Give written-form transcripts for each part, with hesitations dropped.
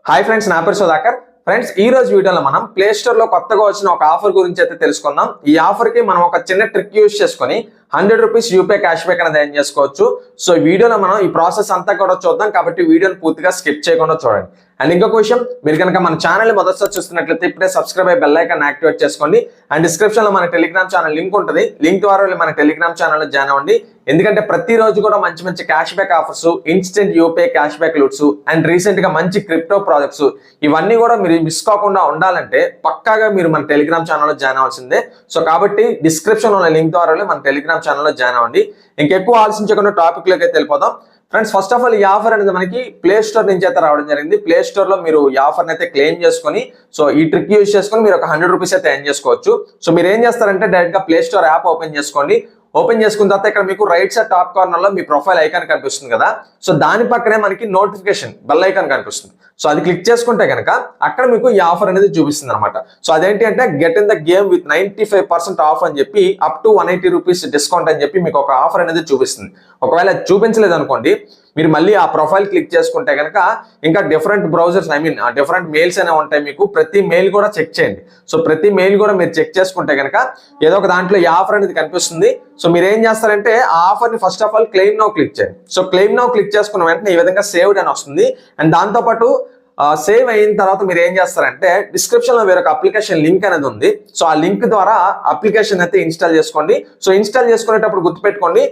Hi friends, నా పేరు Sudhakar. Friends, ఈ రోజు వీడియోలో మనం ప్లే స్టోర్ లో కొత్తగా వచ్చిన ఒక ఆఫర్ గురించి అయితే తెలుసుకుందాం. ఈ ఆఫర్ కి మనం ఒక చిన్న ట్రిక్ యూజ్ చేసుకొని 100 రూపీస్ యూపీఐ క్యాష్ బ్యాక్ అనేది ఎర్న్ చేసుకోవచ్చు. సో ఈ వీడియోలో మనం ఈ ప్రాసెస్ అంతా కూడా చూద్దాం, కాబట్టి వీడియోని పూర్తిగా స్కిప్ చేయకుండా చూడండి. అండ్ ఇంకొక విషయం, మీరు కనుక మన ఛానల్ మొదటిసారి చూస్తున్నట్లయితే ఇప్పుడే సబ్స్క్రైబ్ అయ్యి బెల్ ఐకాన్ యాక్టివేట్ చేసుకోండి. అండ్ డిస్క్రిప్షన్ లో మన టెలిగ్రామ్ ఛానల్ లింక్ ఉంటుంది, లింక్ ద్వారా మన టెలిగ్రామ్ ఛానల్ జాయిన్ అవ్వండి. ఎందుకంటే ప్రతిరోజు కూడా మంచి మంచి cash back offers, instant UPI cash back loots and recent గా మంచి క్రిప్టో ప్రాజెక్ట్స్ ఇవన్నీ కూడా మీరు మిస్ కాకుండా ఉండాలంటే పక్కాగా మీరు మన టెలిగ్రామ్ ఛానల్లో జాయిన్ అవ్వాల్సిందే. సో కాబట్టి డిస్క్రిప్షన్ లో లింక్ ద్వారా మన టెలిగ్రామ్ ఛానల్లో జాయిన్ అవ్వండి. ఇంకెక్కువ ఆలోచించకుండా టాపిక్ లోకి అయితే వెళ్ళిపోదాం. ఫ్రెండ్స్, ఫస్ట్ ఆఫ్ ఆల్ ఈ ఆఫర్ అనేది మనకి ప్లే స్టోర్ నుంచి అయితే రావడం జరిగింది. ప్లే స్టోర్ లో మీరు ఈ ఆఫర్ అయితే క్లెయిమ్ చేసుకొని, సో ఈ ట్రిక్ యూజ్ చేసుకొని మీరు ఒక 100 రూపీస్ అయితే ఎర్న్ చేసుకోవచ్చు. సో మీరు ఏం చేస్తారంటే డైరెక్ట్ గా ప్లే స్టోర్ యాప్ ఓపెన్ చేసుకోండి. ఓపెన్ చేసుకున్న తర్వాత ఇక్కడ మీకు రైట్ సైడ్ టాప్ కార్నర్ లో మీ ప్రొఫైల్ ఐకాన్ కనిపిస్తుంది కదా. సో దాని పక్కనే మనకి నోటిఫికేషన్ బెల్ ఐకాన్ కనిపిస్తుంది. సో అది క్లిక్ చేసుకుంటే కనుక అక్కడ మీకు ఈ ఆఫర్ అనేది చూపిస్తుంది అనమాట. సో అదేంటి అంటే get in the game with 95% of అని చెప్పి అప్ టు 180 రూపీస్ డిస్కౌంట్ అని చెప్పి మీకు ఒక ఆఫర్ అనేది చూపిస్తుంది. ఒకవేళ చూపించలేదు అనుకోండి, మీరు మళ్ళీ ఆ ప్రొఫైల్ క్లిక్ చేసుకుంటే కనుక ఇంకా డిఫరెంట్ బ్రౌజర్స్ డిఫరెంట్ మెయిల్స్ అనేవి ఉంటాయి. మీకు ప్రతి మెయిల్ కూడా చెక్ చేయండి. సో ప్రతి మెయిల్ కూడా మీరు చెక్ చేసుకుంటే కనుక ఏదో ఒక దాంట్లో ఈ ఆఫర్ అనేది కనిపిస్తుంది. సో మీరు ఏం చేస్తారంటే ఆ ఆఫర్ ని first of all claim now click చేయండి. సో క్లెయిమ్ నౌ క్లిక్ చేసుకున్న వెంటనే ఈ విధంగా సేవ్డ్ అని వస్తుంది. అండ్ దాంతోపాటు సేవ్ అయిన తర్వాత మీరు ఏం చేస్తారంటే డిస్క్రిప్షన్ లో వేరొక అప్లికేషన్ లింక్ అనేది ఉంది. సో ఆ లింక్ ద్వారా అప్లికేషన్ అయితే ఇన్స్టాల్ చేసుకోండి. సో ఇన్స్టాల్ చేసుకునేటప్పుడు గుర్తుపెట్టుకోండి,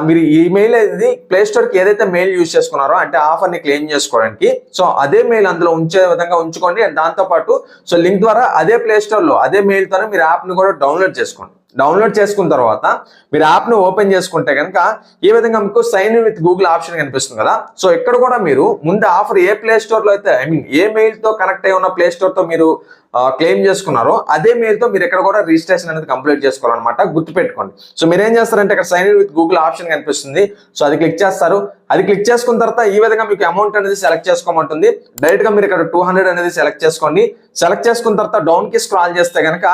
మీరు ఈ మెయిల్ అనేది ప్లే స్టోర్ కి ఏదైతే మెయిల్ యూజ్ చేసుకున్నారో అంటే ఆఫర్ ని క్లెయిమ్ చేసుకోవడానికి, సో అదే మెయిల్ అందులో ఉంచే విధంగా ఉంచుకోండి. అండ్ దాంతో పాటు సో లింక్ ద్వారా అదే ప్లే స్టోర్ లో అదే మెయిల్ ద్వారా మీరు యాప్ ని కూడా డౌన్లోడ్ చేసుకోండి. డౌన్లోడ్ చేసుకున్న తర్వాత మీరు యాప్ ను ఓపెన్ చేసుకుంటే కనుక ఈ విధంగా మీకు sign in with Google option కనిపిస్తుంది కదా. సో ఇక్కడ కూడా మీరు ముందు ఆఫర్ ఏ ప్లే స్టోర్ లో అయితే ఏ మెయిల్ తో కనెక్ట్ అయి ఉన్న ప్లే స్టోర్ తో మీరు క్లెయిమ్ చేసుకున్నారో అదే మెయిల్ తో మీరు ఇక్కడ కూడా రిజిస్ట్రేషన్ అనేది కంప్లీట్ చేసుకోవాలన్నమాట. గుర్తుపెట్టుకోండి. సో మీరు ఏం చేస్తారంటే ఇక్కడ sign in with Google option కనిపిస్తుంది. సో అది క్లిక్ చేస్తారు. అది క్లిక్ చేసుకున్న తర్వాత ఈ విధంగా మీకు అమౌంట్ అనేది సెలెక్ట్ చేసుకోమంటుంది. డైరెక్ట్ గా మీరు ఇక్కడ 200 అనేది సెలెక్ట్ చేసుకోండి. సెలెక్ట్ చేసుకున్న తర్వాత డౌన్ కి స్క్రాల్ చేస్తే కనుక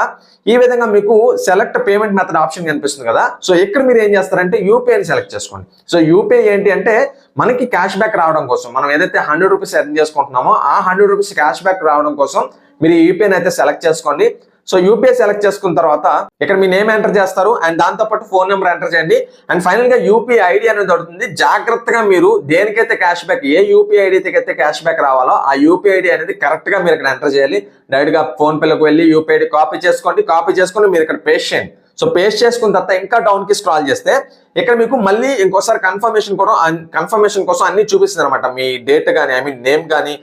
ఈ విధంగా మీకు సెలెక్ట్ పేమెంట్ మెథడ్ ఆప్షన్ కనిపిస్తుంది కదా. సో ఇక్కడ మీరు ఏం చేస్తారంటే యూపీఐని సెలెక్ట్ చేసుకోండి. సో యూపీఐ ఏంటి అంటే మనకి క్యాష్ బ్యాక్ రావడం కోసం, మనం ఏదైతే 100 రూపీస్ ఎర్న్ చేసుకుంటున్నామో ఆ 100 రూపీస్ క్యాష్ బ్యాక్ రావడం కోసం మీరు యూపీఐని అయితే సెలెక్ట్ చేసుకోండి. సో యూపీఐ సెలెక్ట్ చేసుకున్న తర్వాత ఇక్కడ మీ నేమ్ ఎంటర్ చేస్తారు. అండ్ దాంతోపాటు ఫోన్ నెంబర్ ఎంటర్ చేయండి. అండ్ ఫైనల్ గా యూపీఐ ఐడి అనేది దొరుకుతుంది. జాగ్రత్తగా మీరు దేనికైతే క్యాష్ బ్యాక్, ఏ యూపీఐ ఐడికి అయితే క్యాష్ బ్యాక్ రావాలో ఆ యూపీఐ ఐడి అనేది కరెక్ట్ గా మీరు ఇక్కడ ఎంటర్ చేయాలి. డైరెక్ట్ గా ఫోన్ పేలోకి వెళ్ళి యూపీఐ ఐడి కాపీ చేసుకొని మీరు ఇక్కడ పేస్ట్ చేయండి. సో పేస్ట్ చేసుకున్న తర్వాత ఇంకా డౌన్ కి స్క్రాల్ చేస్తే ఇక్కడ మీకు మళ్ళీ ఇంకోసారి కన్ఫర్మేషన్ కోసం అన్ని చూపిస్తుంది అనమాట. మీ డేట్ కానీ నేమ్ కానీ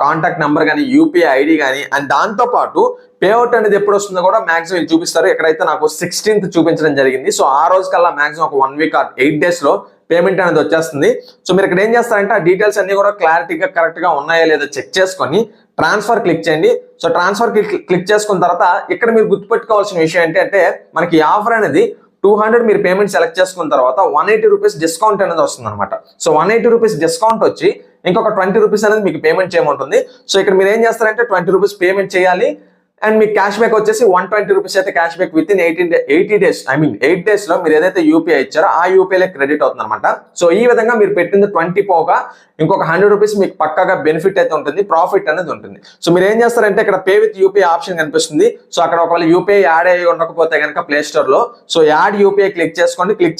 కాంటాక్ట్ నెంబర్ కానీ యూపీఐ ఐడి కానీ. అండ్ దాంతో పాటు పేఅవుట్ అనేది ఎప్పుడు వస్తుందో కూడా మాక్సిమం చూపిస్తారు. ఎక్కడైతే నాకు 16th చూపించడం జరిగింది. సో ఆ రోజు కల్లా మాక్సిమం ఒక 1 వీక్ 8 డేస్ లో పేమెంట్ అనేది వచ్చేస్తుంది. సో మీరు ఇక్కడ ఏం చేస్తారంటే ఆ డీటెయిల్స్ అన్ని కూడా క్లారిటీగా కరెక్ట్ గా ఉన్నాయా లేదా చెక్ చేసుకొని ట్రాన్స్ఫర్ క్లిక్ చేయండి. సో ట్రాన్స్ఫర్ క్లిక్ చేసుకున్న తర్వాత ఇక్కడ మీరు గుర్తుపెట్టుకోవాల్సిన విషయం ఏంటంటే మనకి ఈ ఆఫర్ అనేది 200 మీరు పేమెంట్ సెలెక్ట్ చేసుకున్న తర్వాత 180 రూపీస్ డిస్కౌంట్ అనేది వస్తుంది అనమాట. సో 180 రూపీస్ డిస్కౌంట్ వచ్చి ఇంకొక 20 రూపీస్ అనేది మీకు పేమెంట్ చేయమంటుంది. సో ఇక్కడ మీరు ఏం చేస్తారంటే 20 రూపీస్ పేమెంట్ చేయాలి. అండ్ మీకు క్యాష్ బ్యాక్ వచ్చేసి 120 రూపీస్ అయితే cash back with in 8 days లో మీరు ఏదైతే యూపీఐ ఇచ్చారో ఆ యూపీఐ క్రెడిట్ అవుతుంది అనమాట. సో ఈ విధంగా మీరు పెట్టింది 20 పోగా ఇంకొక 100 రూపీస్ మీకు పక్కాగా బెనిఫిట్ అయితే ఉంటుంది, ప్రాఫిట్ అనేది ఉంటుంది. సో మీరు ఏం చేస్తారంటే ఇక్కడ పే విత్ యూపీఐ ఆప్షన్ కనిపిస్తుంది. సో అక్కడ ఒకవేళ యూపీఐ యాడ్ అయ్యి ఉండకపోతే కనుక ప్లే స్టోర్ లో సో యాడ్ యూపీఐ క్లిక్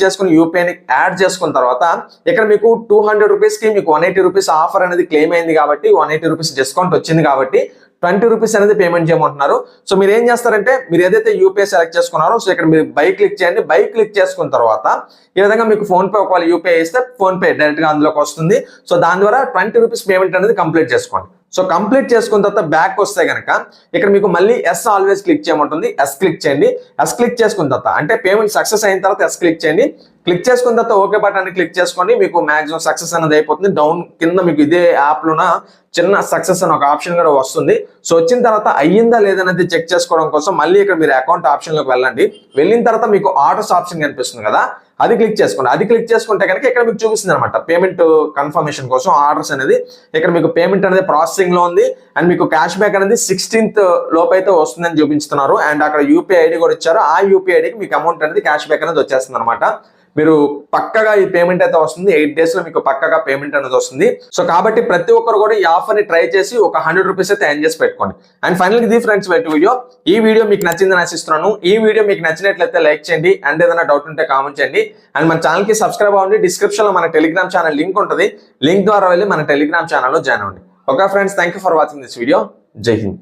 చేసుకొని యూపీఐని యాడ్ చేసుకున్న తర్వాత ఇక్కడ మీకు 200 రూపీస్ కి మీకు 180 రూపీస్ ఆఫర్ అనేది క్లెయిమ్ అయింది కాబట్టి 180 రూపీస్ డిస్కౌంట్ వచ్చింది కాబట్టి 20 రూపీస్ అనేది పేమెంట్ చేయమంటున్నారు. సో మీరు ఏం చేస్తారంటే మీరు ఏదైతే యూపీఐ సెలెక్ట్ చేసుకున్నారో సో ఇక్కడ మీరు బై క్లిక్ చేయండి. బై క్లిక్ చేసుకున్న తర్వాత ఈ విధంగా మీకు ఫోన్ పే ఒకవేళ యూపీఐ ఇస్తే ఫోన్ పే డైరెక్ట్ గా అందులోకి వస్తుంది. సో దాని ద్వారా 20 రూపీస్ పేమెంట్ అనేది కంప్లీట్ చేసుకోండి. సో కంప్లీట్ చేసుకున్న తర్వాత బ్యాక్ వస్తే కనుక ఇక్కడ మీకు మళ్ళీ ఎస్ ఆల్వేస్ క్లిక్ చేయమంటుంది. ఎస్ క్లిక్ చేయండి. ఎస్ క్లిక్ చేసుకున్న తర్వాత అంటే పేమెంట్ సక్సెస్ అయిన తర్వాత ఎస్ క్లిక్ చేయండి. క్లిక్ చేసుకున్న తర్వాత ఓకే బటన్ క్లిక్ చేసుకోండి. మీకు మాక్సిమం సక్సెస్ అనేది అయిపోతుంది. డౌన్ కింద మీకు ఇదే యాప్ లోన చిన్న సక్సెస్ అని ఒక ఆప్షన్ కూడా వస్తుంది. సో వచ్చిన తర్వాత అయ్యిందా లేదనేది చెక్ చేసుకోవడం కోసం మళ్ళీ ఇక్కడ మీరు అకౌంట్ ఆప్షన్ లోకి వెళ్ళండి. వెళ్ళిన తర్వాత మీకు ఆర్డర్స్ ఆప్షన్ కనిపిస్తుంది కదా, అది క్లిక్ చేసుకోండి. అది క్లిక్ చేసుకుంటే కనుక ఇక్కడ మీకు చూపిస్తుంది అనమాట పేమెంట్ కన్ఫర్మేషన్ కోసం ఆర్డర్స్ అనేది. ఇక్కడ మీకు పేమెంట్ అనేది ప్రాసెసింగ్ లో ఉంది. అండ్ మీకు క్యాష్ బ్యాక్ అనేది 16th లోపు అయితే వస్తుందని చూపిస్తున్నారు. అండ్ అక్కడ యూపీఐ ఐడి కూడా ఇచ్చారు. ఆ యూపీఐ ఐడికి మీకు అమౌంట్ అనేది క్యాష్ బ్యాక్ అనేది వచ్చేస్తుంది అనమాట. మీరు పక్కగా ఈ పేమెంట్ అయితే వస్తుంది. 8 days లో మీకు పక్కగా పేమెంట్ అనేది వస్తుంది. సో కాబట్టి ప్రతి ఒక్కరు కూడా ఈ ఆఫర్ ని ట్రై చేసి ఒక 100 రూపీస్ అయితే ఎర్న్ చేసి పెట్టుకోండి. అండ్ ఫైనల్ ఇది ఫ్రెండ్స్ వీడియో. ఈ వీడియో మీకు నచ్చిందని ఆశిస్తున్నాను. ఈ వీడియో మీకు నచ్చినట్లయితే లైక్ చేయండి. అండ్ ఏదైనా డౌట్ ఉంటే కామెంట్ చేయండి. అండ్ మన ఛానల్ కి సబ్స్క్రైబ్ అవ్వండి. డిస్క్రిప్షన్ లో మన టెలిగ్రామ్ ఛానల్ లింక్ ఉంటుంది. లింక్ ద్వారా వెళ్ళి మన టెలిగ్రామ్ ఛానల్లో జాయిన్ అవ్వండి. Okay friends, thank you for watching this video. జై హింద్.